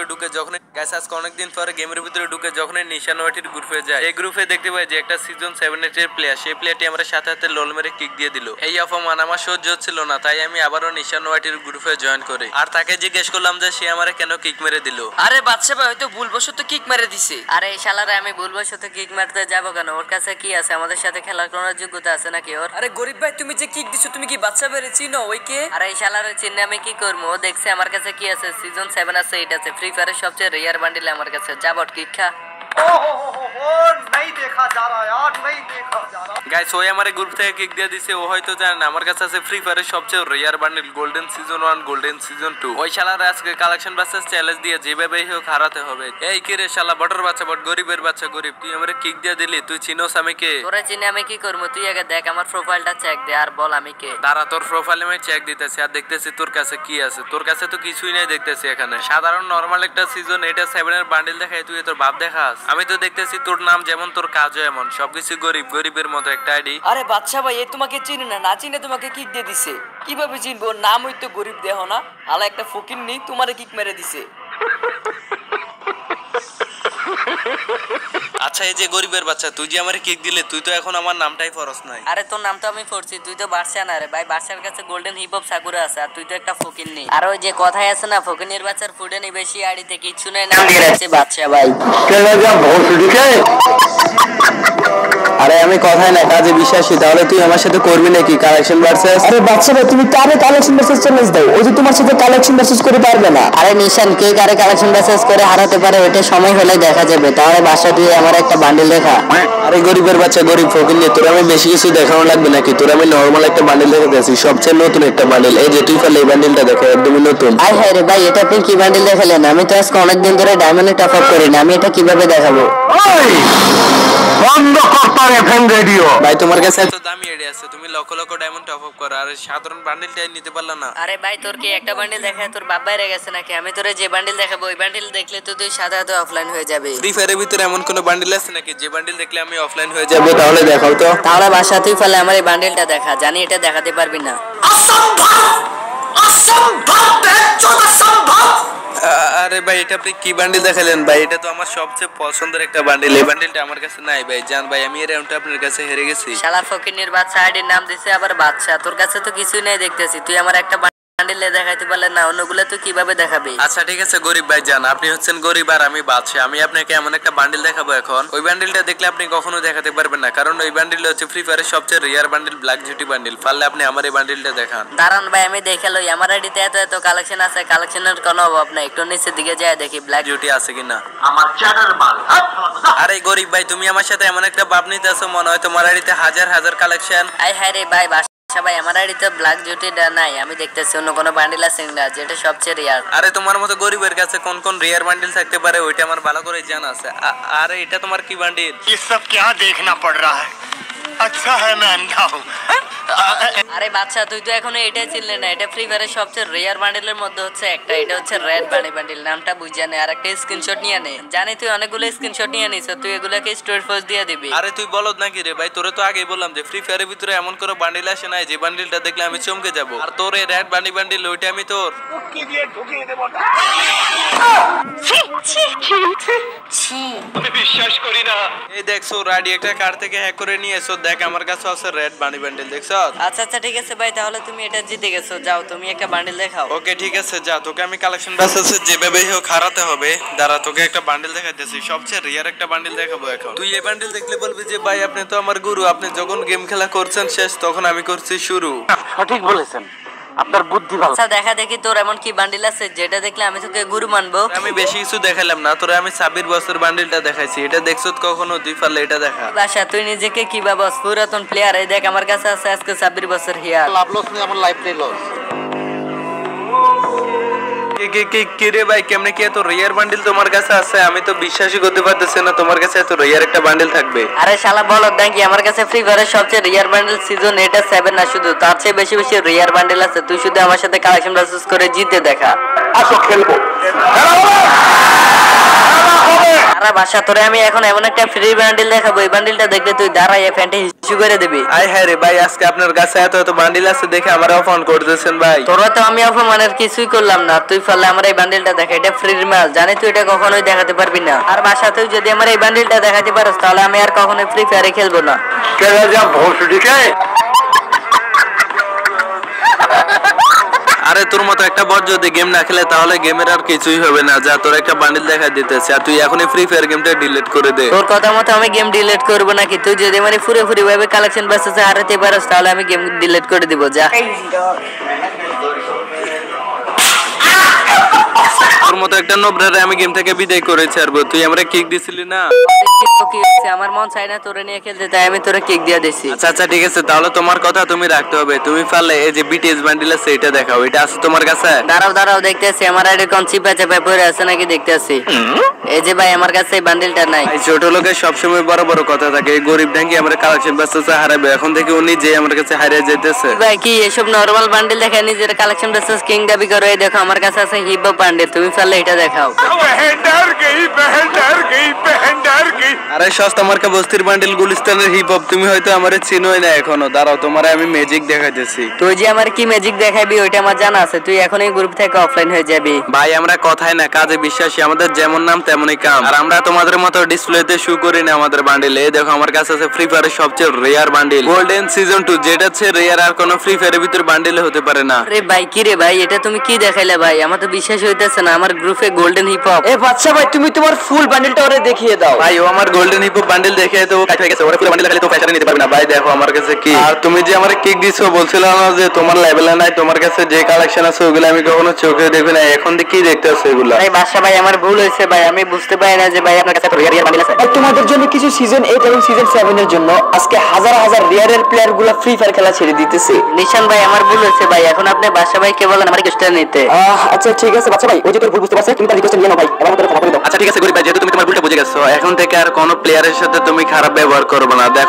ঢুকে যখন গাইস আজকে অনেকদিন পরে গেমের ভিতরে ঢুকে যখন নিশান ওয়াটির গ্রুপে যায়, এই গ্রুপে দেখতে পাই যে একটা সিজন 7 এর প্লেয়ার, সেই প্লেয়ারটি আমার সাথে সাথে লোল মেরে কিক দিয়ে দিল। এই অপমান আমার সহ্য হচ্ছিল না, তাই আমি আবারও নিশান ওয়াটির গ্রুপে জয়েন করি আর তাকে জিজ্ঞেস করলাম যে সে আমারে কেন কিক মেরে দিল। আরে বাদশা ভাই হয়তো ভুলবশত কিক মেরে দিছে। আরে এই শালারে আমি ভুলবশত কিক মারতে যাব কেন? ওর কাছে কি আছে? আমাদের সাথে খেলা করার যোগ্যতা আছে নাকি ওর? আরে গরিব ভাই তুমি যে কিক দিছো তুমি কি বাদশা ভাইরে চিনো? ওই কে? আরে এই শালারে চিনে আমি কি করব? ও দেখছে আমার কাছে কি আছে, সিজন 7 আছে, 8 আছে, ফ্রি ফায়ারের সবচেয়ে রেয়ার বান্ডিল আমার কাছে। যাবট কিক খা। नहीं देखा जा रहा यार, नहीं देखा जा रहा। গাইস ওই আমারে গ্রুপ থেকে কিক দিয়ে দিছে, ও হয়তো জানে না আমার কাছে আছে ফ্রি ফায়ারের সবচেয়ে rare bundle golden season 1 golden season 2। ওই শালার আজকে কালেকশন ভার্সেস চ্যালেঞ্জ দিয়ে যেভাবেই হোক হারাতে হবে। এই কি রে শালা বটর বাচ্চা বট, গরিবের বাচ্চা গরিব, তুই আমারে কিক দিয়ে দিলি, তুই চিনোস আমি কে? তোরে চিনে আমি কি করব? তুই আগে দেখ আমার প্রোফাইলটা চেক দে আর বল আমি কে। দাঁড়া তোর প্রোফাইলে আমি চেক দিতেছি আর দেখতেছি তোর কাছে কি আছে। তোর কাছে তো কিছুই নাই দেখতেছি এখানে। সাধারণ নরমাল একটা সিজন 8 আর 7 এর বান্ডিল দেখাই তুই তোর বাপ দেখাস। আমি তো দেখতেছি তোর নাম যেমন তোর কাজও এমন, সবকিছু গরিব, গরিবের মতো একটা আইডি। আরে বাদশা ভাই এই তোমাকে চিনি না, না চিনে তোমাকে কিক দিয়ে দিছে। কিভাবে চিনবো? নাম হইতো গরিব দেহ না, হালা একটা ফকির নেই তোমারে কিক মেরে দিছে। আচ্ছা এই যে গরিবের বাচ্চা, তুই যে আমারে কিক দিলে, তুই তো এখন আমার নামটাই ফরস নাই। আরে তোর নাম তো আমি পড়ছি, তুই তো বাদশা না রে ভাই। বাদশার কাছে গোল্ডেন হিপ হপ সাকুরা আছে আর তুই তো একটা ফকির নেই। আর ওই যে কথাই আছে না, ফকিনের বাচ্চার ফুডে নেই বেশি, আড়িতে কিচ্ছু নেই, নাম দিয়ে রাখছে বাদশা ভাই। আরে আমি কথাই না কাজে বিশ্বাসী, তাহলে তুই আমার সাথে করবি নাকি কালেকশন ভার্সেস? আরে বাচ্চা ভাই তুমি কারে কালেকশন ভার্সেস চ্যালেঞ্জ দাও? ওই যে তোমার সাথে কালেকশন ভার্সেস করে পারবে না। আরে নিশান কে কারে কালেকশন ভার্সেস করে হারাতে পারে ওইটা সময় হলে দেখা যাবে। তাহলে বাসা দিয়ে আমার একটা বান্ডিল দেখা। আরে গরিবের বাচ্চা গরিব ফকির নিয়ে তোর আমি বেশি কিছু দেখানো লাগবে নাকি? তোর আমি নরমাল একটা বান্ডিল দেখে দিয়েছি, সবচেয়ে নতুন একটা বান্ডিল। এই যে তুই ফেলে এই বান্ডিলটা দেখো, একদমই নতুন। আয় হায় রে ভাই, এটা আপনি কি বান্ডিল দেখালেন? আমি তো আজকে অনেকদিন ধরে ডায়মন্ডে টপ আপ করি না, আমি এটা কিভাবে দেখাবো? বন্ধ কর এফএম রেডিও। ভাই তোমার কাছে এত দামি আইডি আছে, তুমি lakh lakh diamond top up করো আর সাধারণ বান্ডিলটাই নিতে পারলা না। আরে ভাই তোর কি একটা বান্ডিল দেখায় তোর বাপ বাইরে গেছে নাকি? আমি তোরে যে বান্ডিল দেখাবো ওই বান্ডিল দেখলে তো তুই সাথে সাথে অফলাইন হয়ে যাবে। ফ্রি ফায়ারের ভিতরে এমন কোন বান্ডিল আছে নাকি যে বান্ডিল দেখলে আমি অফলাইন হয়ে যাব? যাবো তাহলে দেখাও তো। তাহলে বাসা তুই ফেলে আমার এই বান্ডিলটা দেখা, জানি এটা দেখাতে পারবি না। আরে ভাই এটা আপনি কি বান্ডিল দেখালেন ভাই? এটা তো আমার সবচেয়ে পছন্দের একটা বান্ডিল, এই বান্ডিলটা আমার কাছে নাই ভাই। জান ভাই আমি এই রাউন্ডটা আপনার কাছে হেরে গেছি। শালা ফকিনের বাচ্চা আইডির নাম দিছে আবার বাদশা, তোর কাছে তো কিছুই নাই দেখতেছি। তুই আমার একটা বান্ডিলে দেখাইতে পারলে না, অন্যগুলো তুই কিভাবে দেখাবি? আচ্ছা ঠিক আছে গরিব ভাই জান, আপনি হচ্ছেন গরিব আর আমি বাদশা। আমি আপনাকে এমন একটা বান্ডিল দেখাবো এখন, ওই বান্ডিলটা দেখলে আপনি কখনো দেখাতে পারবেন না, কারণ ওই বান্ডিল হচ্ছে ফ্রি ফায়ারের সবচেয়ে রেয়ার বান্ডিল, ব্ল্যাক জুটি বান্ডিল। পারলে আপনি আমার এই বান্ডিলটা দেখান। দাঁড়ান ভাই আমি দেখে লই, আমার আইডিতে এত এত কালেকশন আছে, কালেকশনের কোনো অভাব নাই। একটু নিচের দিকে যায় দেখি ব্ল্যাক জুটি আছে কিনা। আমার চ্যাটার মাল। আরে গরিব ভাই তুমি আমার সাথে এমন একটা ভাব নিতেছো মনে হয় তোমার আইডিতে হাজার হাজার কালেকশন। আই হায় রে ভাই সবাই আমার আইডিতে ব্ল্যাক জুটিটা নাই, আমি দেখতেছি অন্য কোনো বান্ডিল আছে না যেটা সবচেয়ে রেয়ার। আরে তোমার মতো গরিবের কাছে কোন কোন রেয়ার বান্ডিল থাকতে পারে ওইটা আমার ভালো করে জানা আছে। আরে এটা তোমার কি বান্ডিল? ये सब क्या देखना पड़ रहा है? अच्छा है मैं अंधा हूँ। আরে বাচ্চা তুই তো এখনো এটাই চিনলে না, এটা ফ্রি ফায়ারের সবচেয়ে রেয়ার বান্ডিলের মধ্যে হচ্ছে একটা, এটা হচ্ছে রেড বানি বান্ডিল। নামটা বুঝে নে আর একটা স্ক্রিনশট নিয়ে নে। জানি তুই অনেকগুলো স্ক্রিনশট নিয়ে নিছ, তুই এগুলোকে স্টোরি পোস্ট দিয়ে দিবি। আরে তুই বলদ নাকি রে ভাই? তোরে তো আগেই বললাম যে ফ্রি ফায়ারের ভিতরে এমন কোনো বান্ডিল আসে নাই যে বান্ডিলটা দেখলে আমি চমকে যাব। আর তোর এই রেড বানি বান্ডিল ওইটা আমি তোর আমি বিশ্বাস করি না। এই দেখছো রাডি একটা কার থেকে হ্যাক করে নিয়ে এসো, দেখ আমার কাছে আছে রেড বানি বান্ডিল, দেখছো? আচ্ছা আচ্ছা ঠিক আছে ভাই, তাহলে তুমি এটা জিতে গেছো, যাও তুমি একটা বান্ডিল দেখাও। ওকে ঠিক আছে যা, তোকে আমি কালেকশন বাসে যেভাবেই হোক হারাতে হবে। দাঁড়া তোকে একটা বান্ডিল দেখাইতেছি, সবচেয়ে রিয়ার একটা বান্ডিল দেখাবো এখন। তুই এই বান্ডিল দেখলে বলবি যে ভাই আপনি তো আমার গুরু, আপনি যখন গেম খেলা করছেন শেষ তখন আমি করছি শুরু। সঠিক বলেছেন, আপনার বুদ্ধি ভালো। আচ্ছা দেখা দেখি তোর এমন কি বান্ডিল আছে যেটা দেখলে আমি তোকে গুরু মানবো। আমি বেশি কিছু দেখালাম না, তোরে আমি 26 বছর বান্ডিলটা দেখাইছি। এটা দেখছো কখনো? তুই পারলে এটা দেখা। বাসা তুই নিজেকে কি ভাবস পুরাতন প্লেয়ার? এই দেখ আমার কাছে আছে আজকে 26 বছর হিয়ার। লাভ লস নেই, আমার লাইফটাই লস। কি রে ভাই কেমনে কি এত রেয়ার বান্ডিল তোমার কাছে আছে? আমি তো বিশ্বাসই করতে পারতেছি না তোমার কাছে এত রেয়ার একটা বান্ডিল থাকবে। আরে শালা বলদ নাকি, আমার কাছে ফ্রি ফায়ারের সবচেয়ে রেয়ার বান্ডিল সিজন 8 আর 7 না, শুধু তার চেয়ে বেশি বেশি রেয়ার বান্ডিল আছে। তুই শুধু আমার সাথে কালেকশন ভার্সেস করে জিতে দেখা। আসো খেলবো। আরে বাসা তোরে আমি এখন এমন একটা ফ্রি বান্ডিল দেখাবো, এই বান্ডিলটা দেখলে তুই দাঁড়াই ফ্যানটা হিসু করে দিবি। আয় হ্যাঁ রে ভাই, আজকে আপনার কাছে এত বান্ডিল আছে দেখে আমার অফার করতেছেন ভাই। তোরা তো আমি অপমানের কিছুই করলাম না, তুই ফলে আমার এই বান্ডিলটা দেখা, এটা ফ্রির মাল, জানি তুই এটা কখনোই দেখাতে পারবি না। আর বাসা তুই যদি আমার এই বান্ডিলটা দেখাতে পারস তাহলে আমি আর কখনোই ফ্রি ফায়ারে খেলবো না। আরে তোর মতো একটা বট যদি গেম না খেলে তাহলে গেমের আর কিছুই হবে না। যা তোর একটা বান্ডিল দেখা দিতেছে, আর তুই এখনই ফ্রি ফায়ার গেমটা ডিলিট করে দে। তোর কথা মতো আমি গেম ডিলিট করবো নাকি? তুই যদি মানে পুরোপুরি ভাবে কালেকশন বেসেসে হারাতে পারস তাহলে আমি গেম ডিলিট করে দিব। যা তোর মতো একটা নোবরারে আমি গেম থেকে বিদায় করে ছাড়বো। তুই আমরা কিক দিছিলি না? কি হচ্ছে, আমার মন চাই না তোরে নিয়ে খেলতে, তাই আমি তোরে কিক দিয়ে দিছি। আচ্ছা আচ্ছা ঠিক আছে, তাহলে তোমার কথা তুমি রাখতে হবে। তুমি পারলে এই যে বিটিএস বান্ডিল আছে এটা দেখাও, এটা আছে তোমার কাছে? দাঁড়াও দাঁড়াও, দেখতেছি আমার আইডি কোন চিপা চাপা পড়ে আছে নাকি দেখতেছি। এই যে ভাই আমার কাছে এই বান্ডিলটা নাই। এই ছোট লোকের সবসময় বড় বড় কথা থাকে, এই গরিব ঢাঙ্গি আমরা কালেকশন বেসেসে হারাবে। এখন থেকে উনি যে আমার কাছে হারিয়ে যেতেছে। ভাই কি এসব নরমাল বান্ডিল দেখে নিজের কালেকশন বেসেস কিং দাবি করে? এই দেখো আমার কাছে আছে হিপ হপ বান্ডিল, তুমি পারলে এটা দেখাও। আরে সস্তা মার্কা বস্তির বান্ডিল গুলিস্তানের হিপ হপ, তুমি হয়তো আমারে চিনোই না এখনো। দাঁড়াও তোমারে আমি ম্যাজিক দেখাইতেছি। তুই যে আমার কি ম্যাজিক দেখাবি ওইটা আমার জানা আছে, তুই এখন এই গ্রুপ থেকে অফলাইন হয়ে যাবি। ভাই আমরা কথায় না কাজে বিশ্বাসী, আমাদের যেমন নাম তেমনই কাম। আর আমরা তোমাদের মতো ডিসপ্লেতে শো করি না আমাদের বান্ডিল। এই দেখো আমার কাছে আছে ফ্রি ফায়ারের সবচেয়ে রেয়ার বান্ডিল গোল্ডেন সিজন 2, যেটা হচ্ছে রেয়ার আর কোনো ফ্রি ফায়ারের ভিতর বান্ডিলে হতে পারে না। আরে ভাই কি রে ভাই, এটা তুমি কি দেখাইলে ভাই? আমার তো বিশ্বাস হইতেছে না আমার গ্রুপে গোল্ডেন হিপ হপ। এ বাচ্চা ভাই তুমি তোমার ফুল বান্ডিলটা ওরে দেখিয়ে দাও। ভাই ও আমার গোল্ডেন হিপ হপ বান্ডিল দেখে তো কাট হয়ে গেছে, ওরে পুরো বান্ডিল দেখালে তো ফ্যাশনে নিতে পারবে না। ভাই দেখো আমার কাছে কি। আর তুমি যে আমারে কিক দিছো বলছিল না যে তোমার লেভেলে নাই, তোমার কাছে যে কালেকশন আছে ওগুলো আমি কখনো চোখে দেখি না, এখন কি দেখতেছো এগুলা? ভাই বাসা ভাই আমার ভুল হয়েছে ভাই, আমি বুঝতে পারি না যে ভাই আপনার কাছে রিয়ার রিয়ার বান্ডিল আছে। আর তোমাদের জন্য কিছু সিজন 8 এবং সিজন 7 এর জন্য আজকে হাজার হাজার রিয়ারের প্লেয়ার গুলো ফ্রি ফায়ার খেলা ছেড়ে দিতেছে। নিশান ভাই আমার ভুল হয়েছে ভাই, এখন আপনি বাসা ভাইকে বলেন আমার রিকোয়েস্টটা নিতে। আচ্ছা ঠিক আছে বাচ্চা ভাই, ওই যে তোর ভুল বুঝতে পারছিস, তুমি তার রিকোয়েস্ট নিয়ে নাও ভাই, এবার আমাদের ক্ষমা করে দাও। আচ্ছা ঠিক আছে গরিব ভাই, যেহেতু তুমি তোমার ভুলটা বুঝে গেছো, এখন থেকে আর কোনো প্লেয়ারের সাথে তুমি খারাপ ব্যবহার করবে না। দেখো